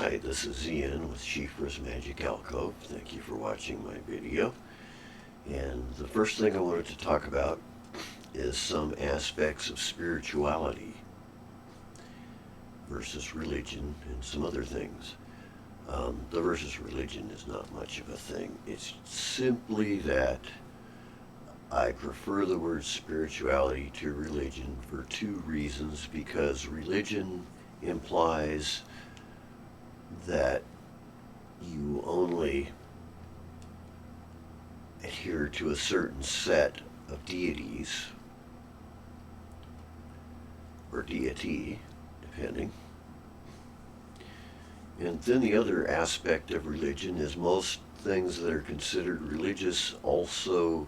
Hi, this is Ian with Siofra's Magic Alcove. Thank you for watching my video. And the first thing I wanted to talk about is some aspects of spirituality versus religion and some other things. The versus religion is not much of a thing. It's simply that I prefer the word spirituality to religion for two reasons. Because religion implies that you only adhere to a certain set of deities or deity, depending. And then the other aspect of religion is most things that are considered religious also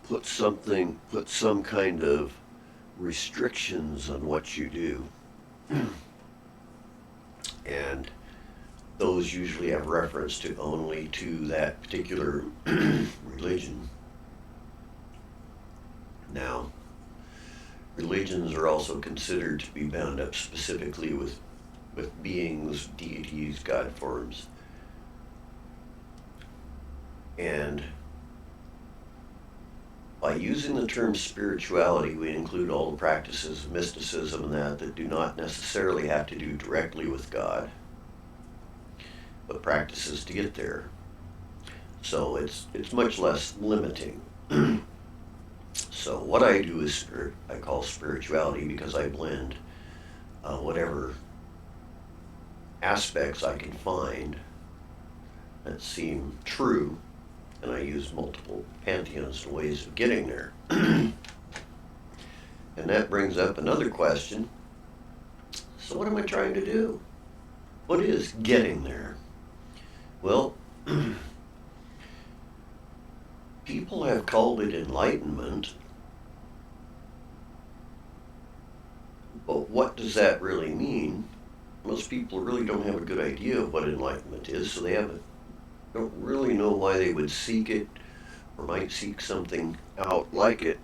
put some kind of restrictions on what you do. And those usually have reference to only to that particular religion. Now, religions are also considered to be bound up specifically with beings, deities, god forms. And by using the term spirituality, we include all the practices of mysticism and that do not necessarily have to do directly with God, but practices to get there. So it's much less limiting. So what I do is I call spirituality because I blend whatever aspects I can find that seem true, and I use multiple pantheons and ways of getting there. And that brings up another question. So what am I trying to do? What is getting there? Well, people have called it enlightenment, but what does that really mean? Most people really don't have a good idea of what enlightenment is, so they don't really know why they would seek it or might seek something out like it.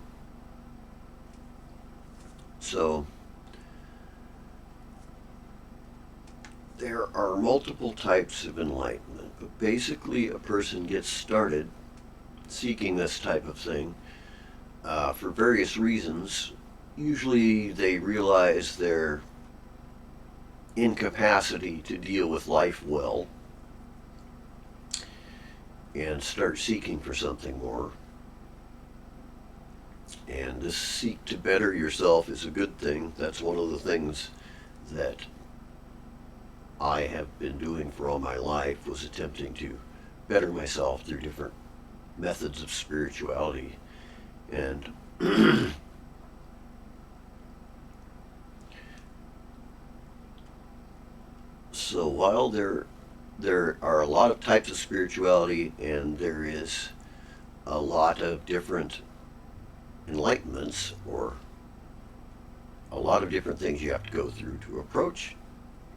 So there are multiple types of enlightenment, but basically a person gets started seeking this type of thing for various reasons. Usually they realize their incapacity to deal with life well and start seeking for something more. And this seek to better yourself is a good thing. That's one of the things that I have been doing for all my life, was attempting to better myself through different methods of spirituality. And so while there are a lot of types of spirituality, and there is a lot of different enlightenments, or a lot of different things you have to go through to approach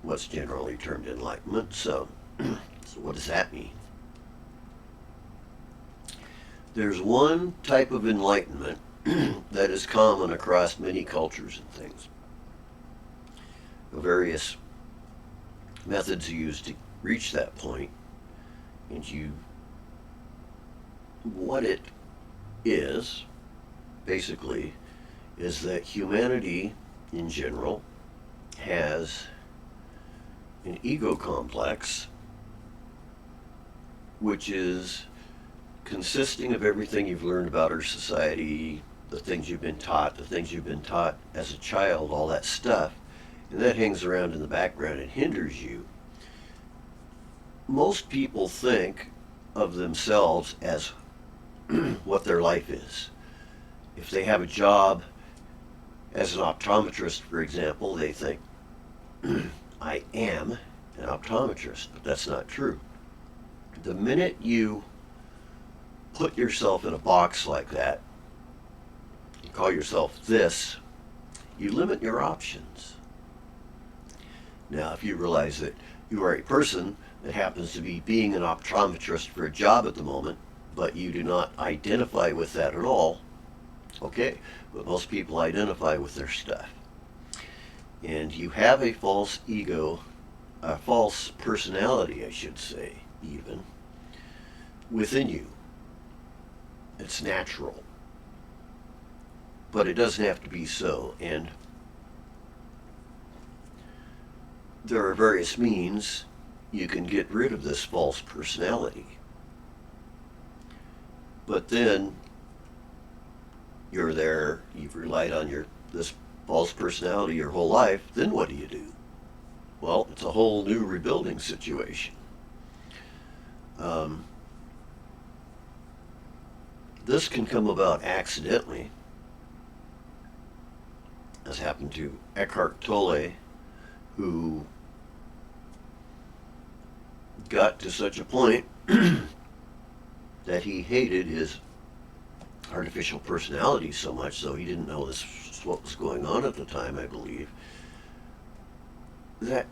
what's generally termed enlightenment. So what does that mean? There's one type of enlightenment that is common across many cultures and things. Various methods are used to reach that point, and what it is basically is that humanity in general has an ego complex, which is consisting of everything you've learned about our society, the things you've been taught as a child, all that stuff, and that hangs around in the background and hinders you. Most people think of themselves as what their life is. If they have a job as an optometrist, for example, they think, I am an optometrist, but that's not true. The minute you put yourself in a box like that, you call yourself this, you limit your options. Now, if you realize that you are a person that happens to be being an optometrist for a job at the moment, but you do not identify with that at all, okay, but most people identify with their stuff. and you have a false ego, a false personality, I should say, even within you. It's natural, but it doesn't have to be so. And there are various means you can get rid of this false personality. But then you're there, you've relied on this false personality your whole life, then what do? Well, it's a whole new rebuilding situation. Um, this can come about accidentally, as happened to Eckhart Tolle, who got to such a point that he hated his artificial personality so much, so he didn't know this was what was going on at the time, I believe, that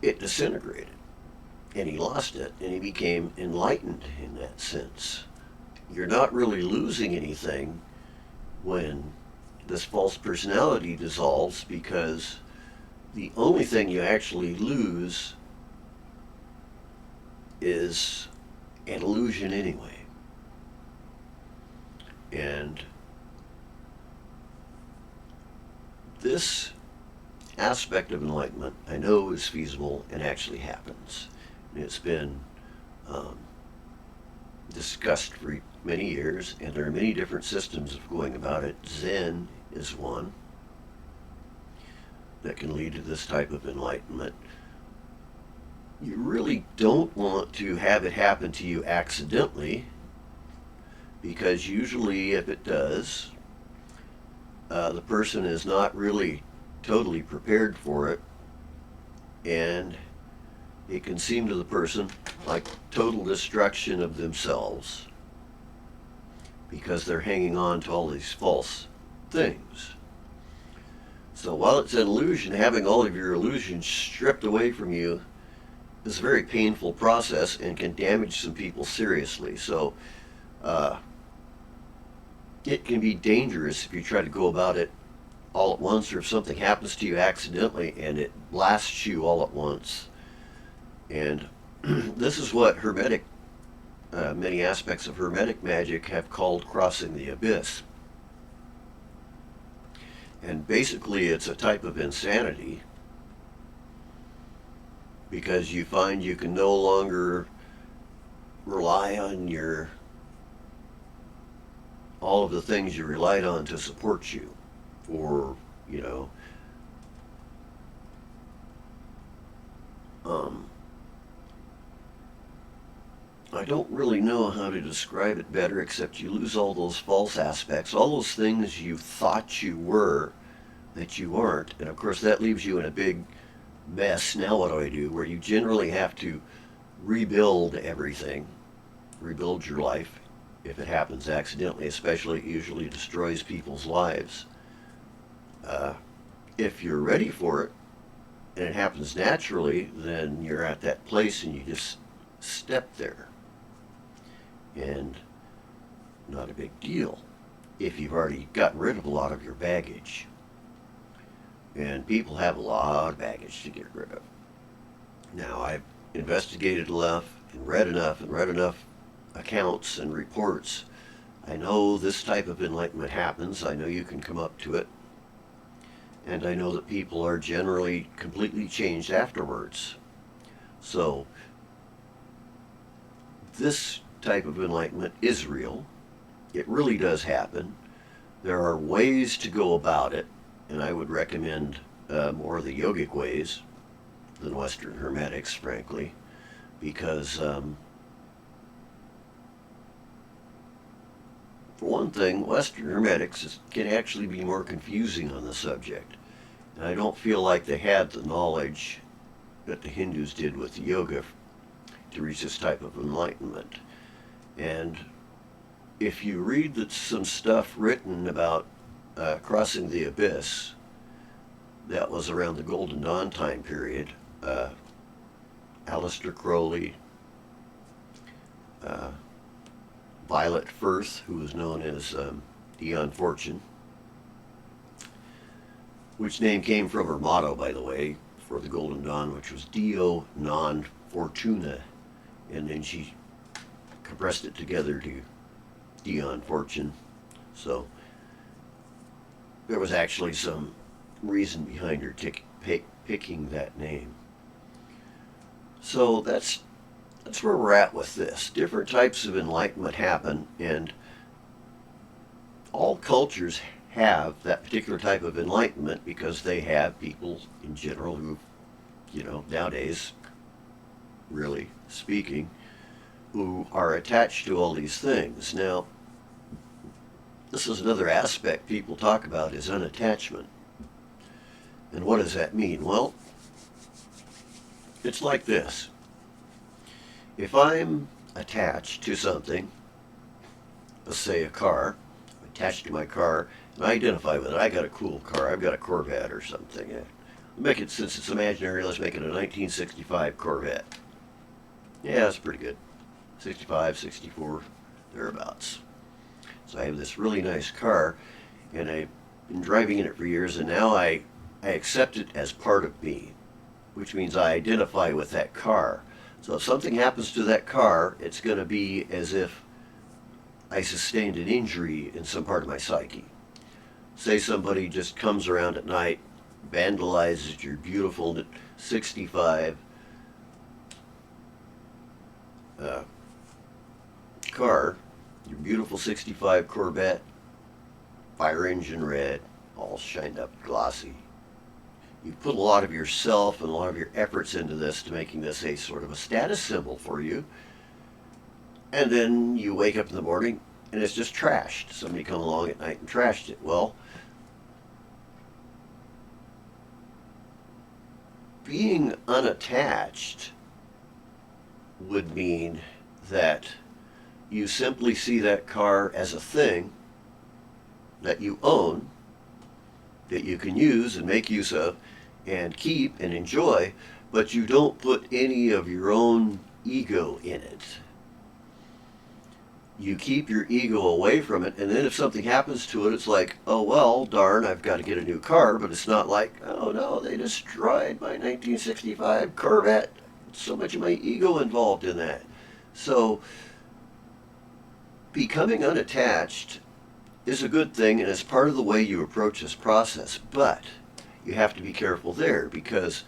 it disintegrated and he lost it and he became enlightened in that sense. You're not really losing anything when this false personality dissolves, because the only thing you actually lose is an illusion anyway. And this aspect of enlightenment I know is feasible and actually happens. It's been discussed for many years, and there are many different systems of going about it. Zen is one that can lead to this type of enlightenment. You really don't want to have it happen to you accidentally, because usually if it does, the person is not really totally prepared for it, and it can seem to the person like total destruction of themselves, because they're hanging on to all these false things. So while it's an illusion, having all of your illusions stripped away from you is a very painful process and can damage some people seriously. So it can be dangerous if you try to go about it all at once, or if something happens to you accidentally and it blasts you all at once. And this is what many aspects of Hermetic magic have called crossing the abyss. And basically it's a type of insanity, because you find you can no longer rely on all of the things you relied on to support you, or I don't really know how to describe it better, except you lose all those false aspects, all those things you thought you were that you aren't. And of course that leaves you in a big mess. Now what do I do? Where you generally have to rebuild everything, rebuild your life. If it happens accidentally, especially, it usually destroys people's lives. If you're ready for it and it happens naturally, then you're at that place and you just step there. And not a big deal if you've already gotten rid of a lot of your baggage. And people have a lot of baggage to get rid of. Now, I've investigated enough and read enough accounts and reports. I know this type of enlightenment happens. I know you can come up to it. And I know that people are generally completely changed afterwards. So, this type of enlightenment is real. It really does happen. There are ways to go about it, and I would recommend more of the yogic ways than Western Hermetics, frankly, because for one thing, Western Hermetics can actually be more confusing on the subject. And I don't feel like they had the knowledge that the Hindus did with the yoga to reach this type of enlightenment. And if you read some stuff written about crossing the abyss, that was around the Golden Dawn time period. Aleister Crowley, Violet Firth, who was known as Dion Fortune, which name came from her motto, by the way, for the Golden Dawn, which was Dio non Fortuna. And then she compressed it together to Dion Fortune. So there was actually some reason behind her picking that name. So that's where we're at with this. Different types of enlightenment happen, and all cultures have that particular type of enlightenment because they have people in general who, nowadays, really speaking, who are attached to all these things. Now, this is another aspect people talk about is unattachment. And what does that mean? Well, it's like this. If I'm attached to something, let's say a car, attached to my car, and I identify with it. I got a cool car. I've got a Corvette or something. Make it, since it's imaginary, let's make it a 1965 Corvette. Yeah, that's pretty good. 65, 64, thereabouts. So I have this really nice car, and I've been driving in it for years, and now I accept it as part of me, which means I identify with that car. So if something happens to that car, it's going to be as if I sustained an injury in some part of my psyche. Say somebody just comes around at night, vandalizes your beautiful 65 car, your beautiful 65 Corvette, fire engine red, all shined up glossy. You put a lot of yourself and a lot of your efforts into this to making this a sort of a status symbol for you. And then you wake up in the morning and it's just trashed. Somebody come along at night and trashed it. Well, being unattached would mean that you simply see that car as a thing that you own, that you can use and make use of and keep and enjoy, but you don't put any of your own ego in it. You keep your ego away from it, and then if something happens to it, it's like, oh well, darn, I've got to get a new car, but it's not like, oh no, they destroyed my 1965 Corvette. So much of my ego involved in that. So becoming unattached is a good thing, and it's part of the way you approach this process, but you have to be careful there, because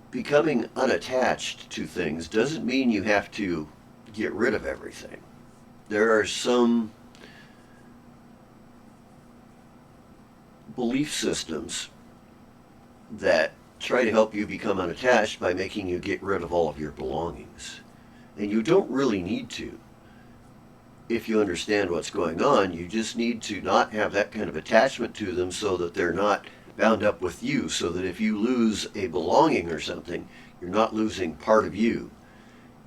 becoming unattached to things doesn't mean you have to get rid of everything. There are some belief systems that try to help you become unattached by making you get rid of all of your belongings. And you don't really need to. If you understand what's going on, you just need to not have that kind of attachment to them so that they're not bound up with you, so that if you lose a belonging or something, you're not losing part of you.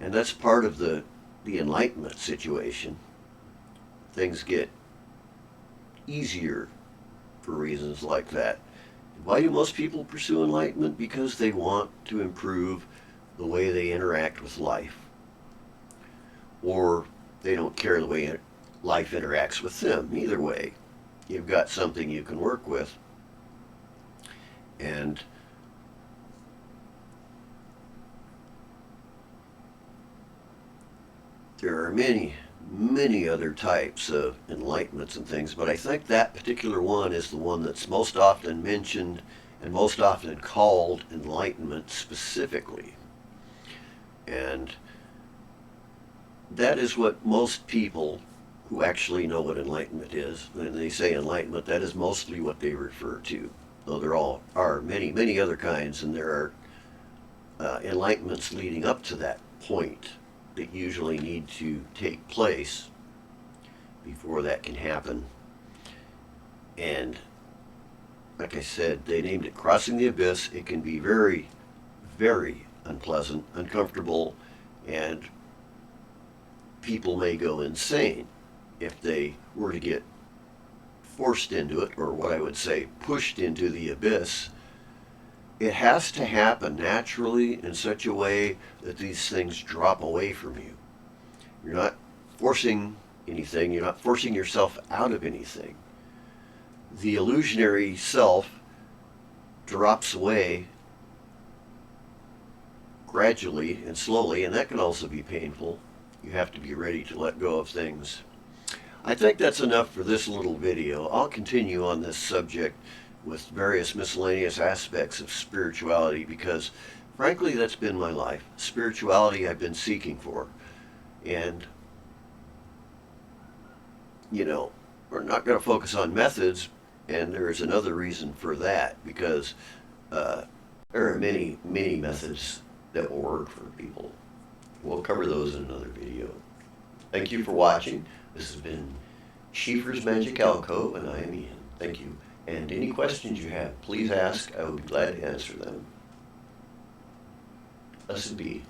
And that's part of the enlightenment situation. Things get easier for reasons like that. Why do most people pursue enlightenment? Because they want to improve the way they interact with life. Or they don't care the way life interacts with them. Either way, you've got something you can work with. And there are many, many other types of enlightenments and things, but I think that particular one is the one that's most often mentioned and most often called enlightenment specifically. And that is what most people who actually know what enlightenment is, when they say enlightenment, that is mostly what they refer to. Though there are many, many other kinds, and there are enlightenments leading up to that point that usually need to take place before that can happen. And like I said, they named it Crossing the Abyss. It can be very, very unpleasant, uncomfortable, and people may go insane if they were to get forced into it, or what I would say, pushed into the abyss. It has to happen naturally in such a way that these things drop away from you. You're not forcing anything, you're not forcing yourself out of anything. the illusionary self drops away gradually and slowly, and that can also be painful. You have to be ready to let go of things. I think that's enough for this little video. I'll continue on this subject with various miscellaneous aspects of spirituality because, frankly, that's been my life. Spirituality I've been seeking for. And, you know, we're not going to focus on methods, and there is another reason for that because there are many, many methods that will work for people. We'll cover those in another video. Thank you for watching. This has been Siofra's Magic Alcove, and I am Ian. Thank you. And any questions you have, please ask. I will be glad to answer them. Blessed be.